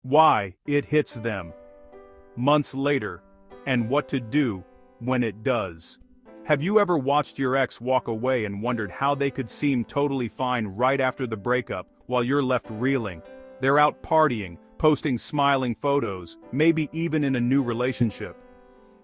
why it hits them months later, and what to do when it does. Have you ever watched your ex walk away and wondered how they could seem totally fine right after the breakup while you're left reeling? They're out partying, posting smiling photos, maybe even in a new relationship.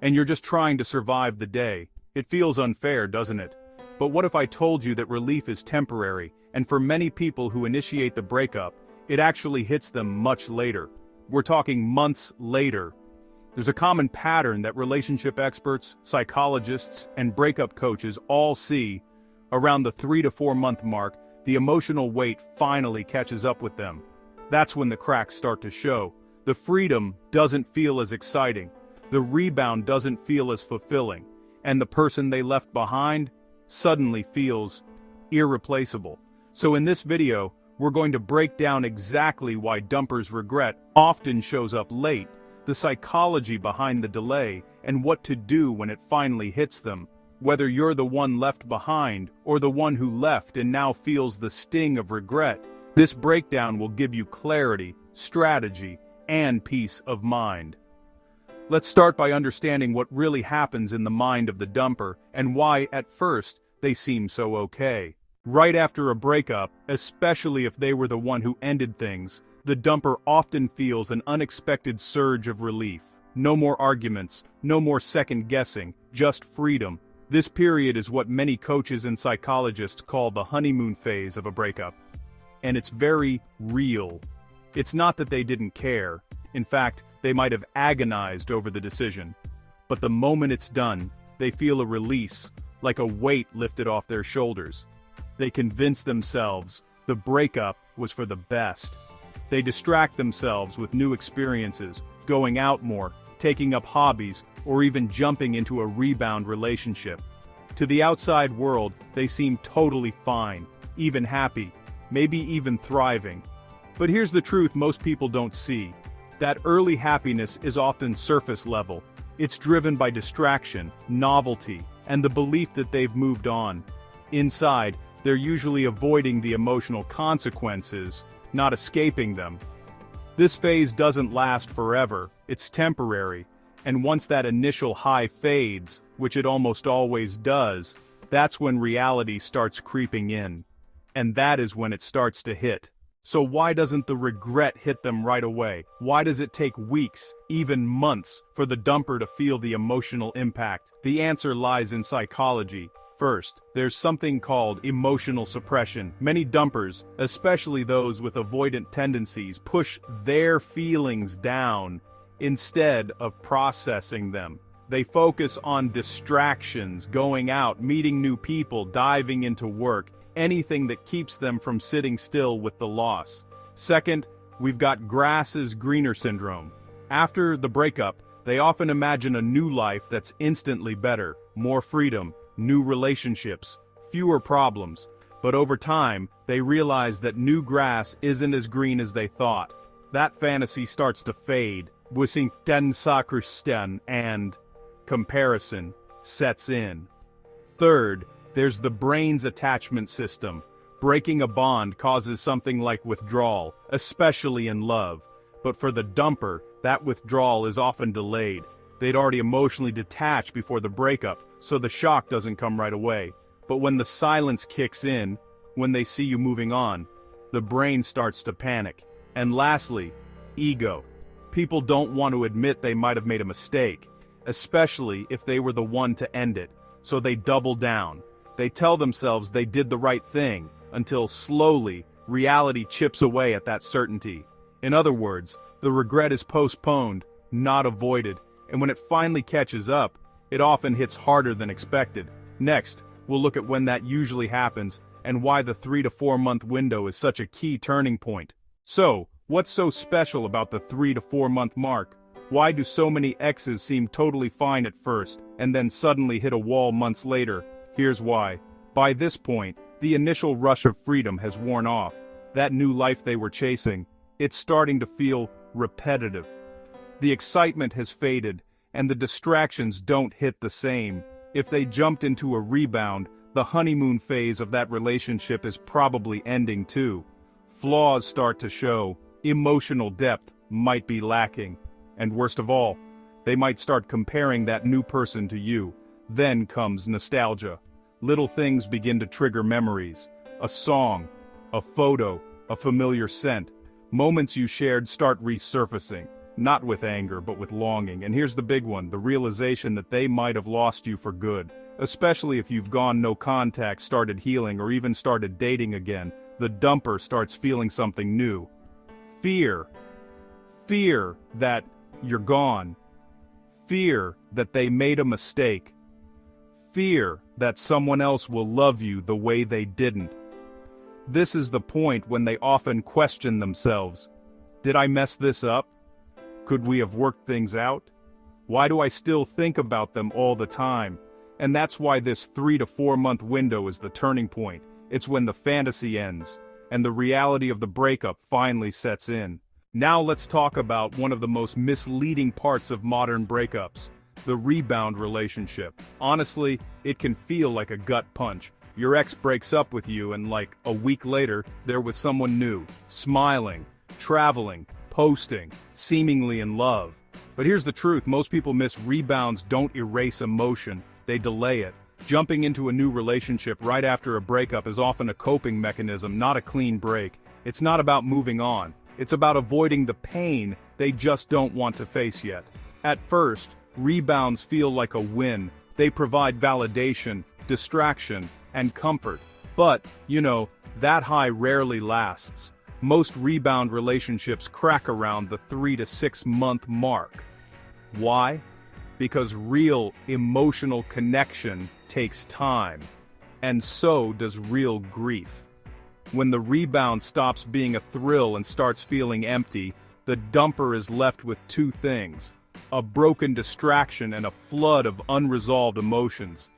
And you're just trying to survive the day. It feels unfair, doesn't it? But what if I told you that relief is temporary, and for many people who initiate the breakup, it actually hits them much later. We're talking months later. There's a common pattern that relationship experts, psychologists, and breakup coaches all see. Around the 3 to 4 month mark, the emotional weight finally catches up with them. That's when the cracks start to show. The freedom doesn't feel as exciting. The rebound doesn't feel as fulfilling. And the person they left behind suddenly feels irreplaceable. So in this video, we're going to break down exactly why dumpers' regret often shows up late, the psychology behind the delay, and what to do when it finally hits them. Whether you're the one left behind or the one who left and now feels the sting of regret, this breakdown will give you clarity, strategy, and peace of mind. Let's start by understanding what really happens in the mind of the dumper and why, at first, they seem so okay. Right after a breakup, especially if they were the one who ended things, the dumper often feels an unexpected surge of relief. No more arguments, no more second-guessing, just freedom. This period is what many coaches and psychologists call the honeymoon phase of a breakup. And it's very real. It's not that they didn't care. In fact, they might have agonized over the decision. But the moment it's done, they feel a release, like a weight lifted off their shoulders. They convince themselves the breakup was for the best. They distract themselves with new experiences, going out more, taking up hobbies, or even jumping into a rebound relationship. To the outside world, they seem totally fine, even happy, maybe even thriving. But here's the truth most people don't see. That early happiness is often surface level. It's driven by distraction, novelty, and the belief that they've moved on. Inside, they're usually avoiding the emotional consequences, not escaping them. This phase doesn't last forever, it's temporary, and once that initial high fades, which it almost always does, that's when reality starts creeping in. And that is when it starts to hit. So why doesn't the regret hit them right away? Why does it take weeks, even months, for the dumper to feel the emotional impact? The answer lies in psychology. First, there's something called emotional suppression. Many dumpers, especially those with avoidant tendencies, push their feelings down instead of processing them. They focus on distractions, going out, meeting new people, diving into work, anything that keeps them from sitting still with the loss. Second, we've got grass is greener syndrome. After the breakup, they often imagine a new life that's instantly better, more freedom, new relationships, fewer problems, but over time, they realize that new grass isn't as green as they thought. That fantasy starts to fade, and comparison sets in. Third, there's the brain's attachment system. Breaking a bond causes something like withdrawal, especially in love. But for the dumper, that withdrawal is often delayed. They'd already emotionally detached before the breakup, so the shock doesn't come right away. But when the silence kicks in, when they see you moving on, the brain starts to panic. And lastly, ego. People don't want to admit they might have made a mistake, especially if they were the one to end it, so they double down. They tell themselves they did the right thing, until slowly, reality chips away at that certainty. In other words, the regret is postponed, not avoided, and when it finally catches up, it often hits harder than expected. Next, we'll look at when that usually happens, and why the 3 to 4 month window is such a key turning point. So, what's so special about the 3 to 4 month mark? Why do so many exes seem totally fine at first, and then suddenly hit a wall months later? Here's why. By this point, the initial rush of freedom has worn off. That new life they were chasing, it's starting to feel repetitive. The excitement has faded, and the distractions don't hit the same. If they jumped into a rebound, the honeymoon phase of that relationship is probably ending too. Flaws start to show, emotional depth might be lacking. And worst of all, they might start comparing that new person to you. Then comes nostalgia. Little things begin to trigger memories. A song, a photo, a familiar scent. Moments you shared start resurfacing, not with anger but with longing. And here's the big one, the realization that they might have lost you for good. Especially if you've gone no contact, started healing, or even started dating again. The dumper starts feeling something new. Fear. Fear that you're gone. Fear that they made a mistake. Fear that someone else will love you the way they didn't. This is the point when they often question themselves. Did I mess this up? Could we have worked things out? Why do I still think about them all the time? And that's why this 3 to 4 month window is the turning point. It's when the fantasy ends, and the reality of the breakup finally sets in. Now let's talk about one of the most misleading parts of modern breakups, the rebound relationship. Honestly, it can feel like a gut punch. Your ex breaks up with you and like a week later, they're with someone new, smiling, traveling, posting, seemingly in love. But here's the truth, most people miss rebounds don't erase emotion, they delay it. Jumping into a new relationship right after a breakup is often a coping mechanism, not a clean break. It's not about moving on. It's about avoiding the pain they just don't want to face yet. At first, rebounds feel like a win. They provide validation, distraction, and comfort. But, that high rarely lasts. Most rebound relationships crack around the 3 to 6 month mark. Why? Because real emotional connection takes time. And so does real grief. When the rebound stops being a thrill and starts feeling empty, the dumper is left with two things: a broken distraction and a flood of unresolved emotions.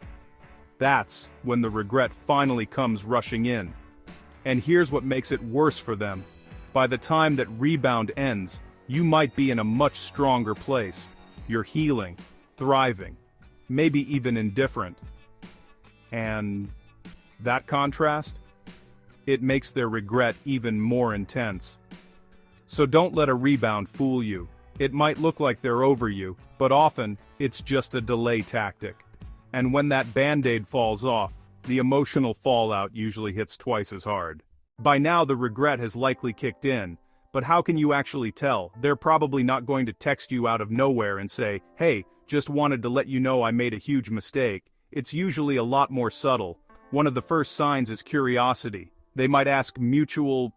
That's when the regret finally comes rushing in. And here's what makes it worse for them. By the time that rebound ends, you might be in a much stronger place. You're healing, thriving, maybe even indifferent. And that contrast? It makes their regret even more intense. So don't let a rebound fool you. It might look like they're over you, but often, it's just a delay tactic. And when that band-aid falls off, the emotional fallout usually hits twice as hard. By now the regret has likely kicked in, but how can you actually tell? They're probably not going to text you out of nowhere and say, "Hey, just wanted to let you know I made a huge mistake." It's usually a lot more subtle. One of the first signs is curiosity. They might ask mutual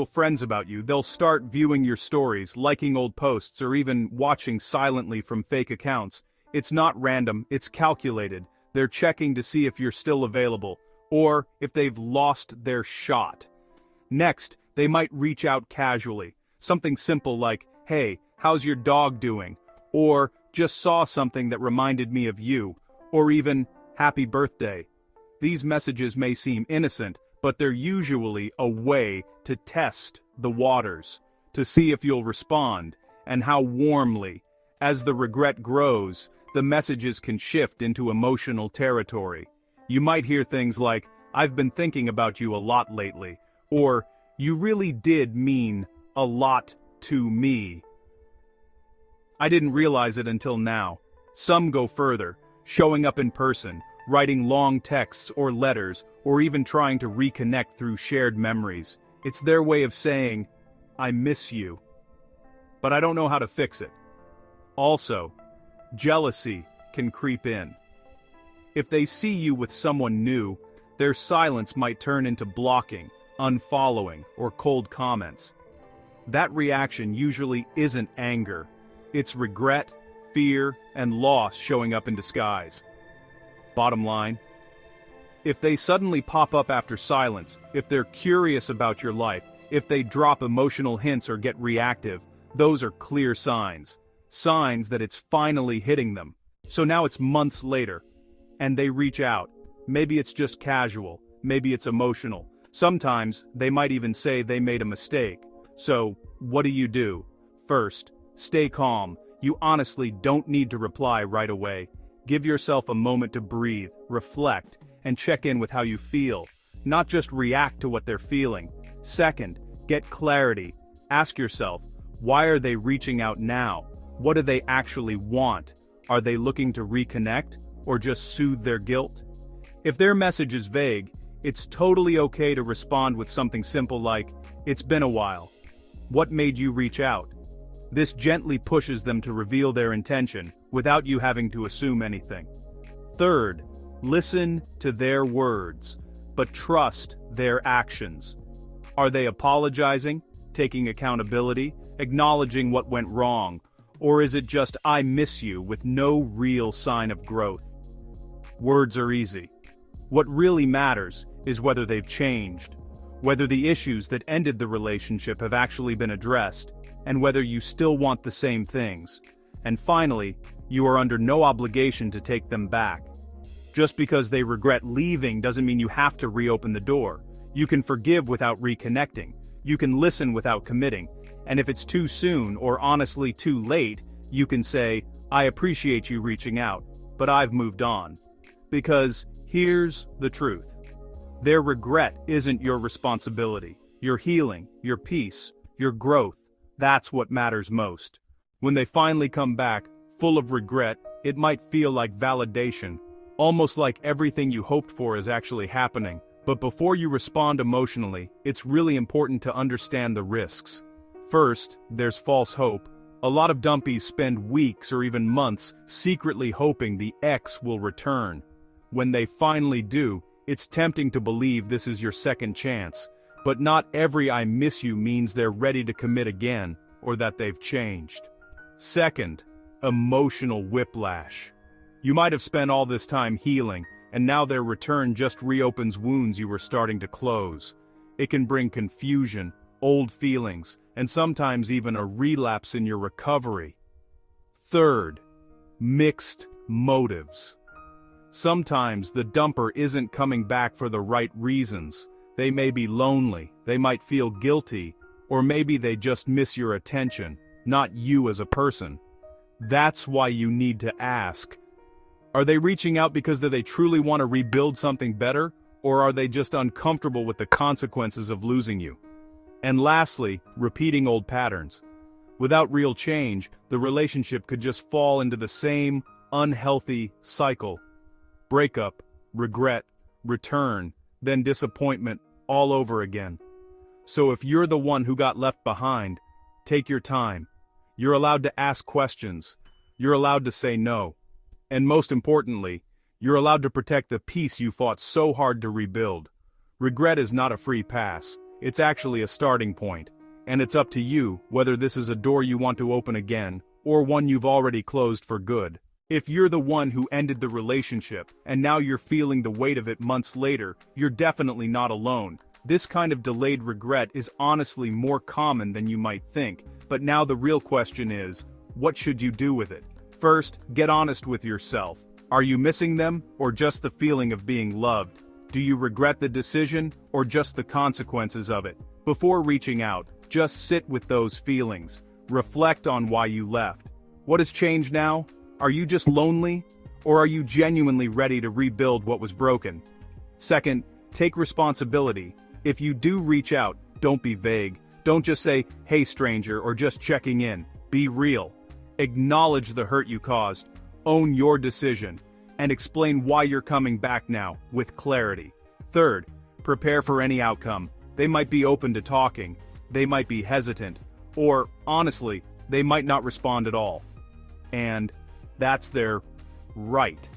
friends about you. They'll start viewing your stories, liking old posts, or even watching silently from fake accounts. It's not random, it's calculated. They're checking to see if you're still available, or if they've lost their shot. Next, they might reach out casually. Something simple like, "Hey, how's your dog doing?" Or, "Just saw something that reminded me of you." Or even, "Happy birthday." These messages may seem innocent, but they're usually a way to test the waters, to see if you'll respond, and how warmly. As the regret grows, the messages can shift into emotional territory. You might hear things like, "I've been thinking about you a lot lately," or, "You really did mean a lot to me." I didn't realize it until now. Some go further, showing up in person, writing long texts or letters, or even trying to reconnect through shared memories. It's their way of saying, "I miss you, but I don't know how to fix it." Also, jealousy can creep in. If they see you with someone new, their silence might turn into blocking, unfollowing, or cold comments. That reaction usually isn't anger. It's regret, fear, and loss showing up in disguise. Bottom line, if they suddenly pop up after silence, if they're curious about your life, if they drop emotional hints or get reactive, those are clear signs. Signs that it's finally hitting them. So now it's months later, and they reach out. Maybe it's just casual, maybe it's emotional. Sometimes, they might even say they made a mistake. So, what do? First, stay calm. You honestly don't need to reply right away. Give yourself a moment to breathe, reflect, and check in with how you feel. Not just react to what they're feeling. Second, get clarity. Ask yourself, Why are they reaching out now? What do they actually want? Are they looking to reconnect, or just soothe their guilt? If their message is vague, it's totally okay to respond with something simple like, "It's been a while. What made you reach out?" This gently pushes them to reveal their intention, without you having to assume anything. Third, listen to their words, but trust their actions. Are they apologizing, taking accountability, acknowledging what went wrong, or is it just "I miss you" with no real sign of growth? Words are easy. What really matters is whether they've changed, whether the issues that ended the relationship have actually been addressed, and whether you still want the same things. And finally, you are under no obligation to take them back. Just because they regret leaving doesn't mean you have to reopen the door. You can forgive without reconnecting. You can listen without committing. And if it's too soon, or honestly too late, you can say, "I appreciate you reaching out, but I've moved on." Because here's the truth. Their regret isn't your responsibility. Your healing, your peace, your growth, that's what matters most. When they finally come back, full of regret, it might feel like validation, almost like everything you hoped for is actually happening. But before you respond emotionally, it's really important to understand the risks. First, there's false hope. A lot of dumpees spend weeks or even months secretly hoping the ex will return. When they finally do, it's tempting to believe this is your second chance, but not every "I miss you" means they're ready to commit again, or that they've changed. Second, emotional whiplash. You might have spent all this time healing, and now their return just reopens wounds you were starting to close. It can bring confusion, old feelings, and sometimes even a relapse in your recovery. Third, mixed motives. Sometimes the dumper isn't coming back for the right reasons. They may be lonely, they might feel guilty, or maybe they just miss your attention, not you as a person. That's why you need to ask. Are they reaching out because they truly want to rebuild something better, or are they just uncomfortable with the consequences of losing you? And lastly, repeating old patterns. Without real change, the relationship could just fall into the same unhealthy cycle. Breakup, regret, return, then disappointment, all over again. So if you're the one who got left behind, take your time. You're allowed to ask questions. You're allowed to say no. And most importantly, you're allowed to protect the peace you fought so hard to rebuild. Regret is not a free pass. It's actually a starting point. And it's up to you whether this is a door you want to open again, or one you've already closed for good. If you're the one who ended the relationship, and now you're feeling the weight of it months later, you're definitely not alone. This kind of delayed regret is honestly more common than you might think, but now the real question is, what should you do with it? First, get honest with yourself. Are you missing them, or just the feeling of being loved? Do you regret the decision, or just the consequences of it? Before reaching out, just sit with those feelings. Reflect on why you left. What has changed now? Are you just lonely? Or are you genuinely ready to rebuild what was broken? Second, take responsibility. If you do reach out, don't be vague. Don't just say, "Hey stranger," or just checking in. Be real. Acknowledge the hurt you caused. Own your decision. And explain why you're coming back now, with clarity. Third, prepare for any outcome. They might be open to talking. They might be hesitant. Or, honestly, they might not respond at all. And that's their right.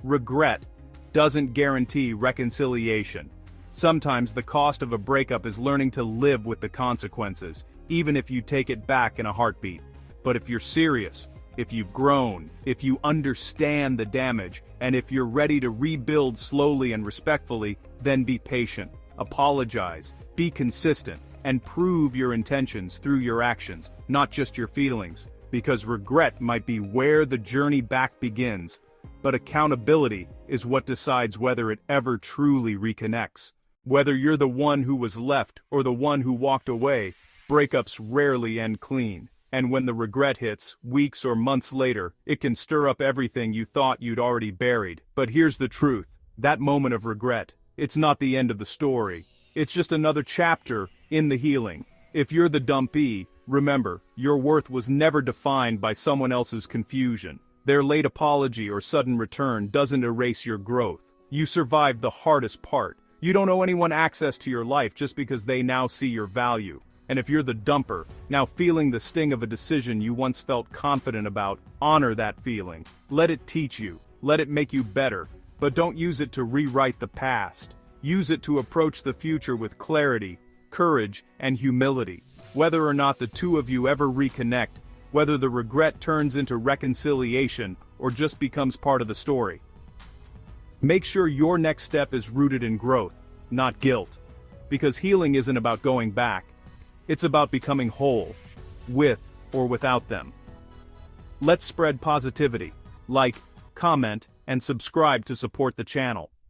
Regret doesn't guarantee reconciliation. Sometimes the cost of a breakup is learning to live with the consequences, even if you take it back in a heartbeat. But if you're serious, if you've grown, if you understand the damage, and if you're ready to rebuild slowly and respectfully, then be patient, apologize, be consistent, and prove your intentions through your actions, not just your feelings. Because regret might be where the journey back begins, but accountability is what decides whether it ever truly reconnects. Whether you're the one who was left or the one who walked away, breakups rarely end clean. And when the regret hits, weeks or months later, it can stir up everything you thought you'd already buried. But here's the truth. That moment of regret, it's not the end of the story. It's just another chapter in the healing. If you're the dumpee, Remember, your worth was never defined by someone else's confusion. Their late apology or sudden return doesn't erase your growth. You survived the hardest part. You don't owe anyone access to your life just because they now see your value. And if you're the dumper, now feeling the sting of a decision you once felt confident about, honor that feeling. Let it teach you. Let it make you better. But don't use it to rewrite the past. Use it to approach the future with clarity, courage, and humility. Whether or not the two of you ever reconnect, whether the regret turns into reconciliation or just becomes part of the story. Make sure your next step is rooted in growth, not guilt. Because healing isn't about going back. It's about becoming whole, with or without them. Let's spread positivity. Like, comment, and subscribe to support the channel.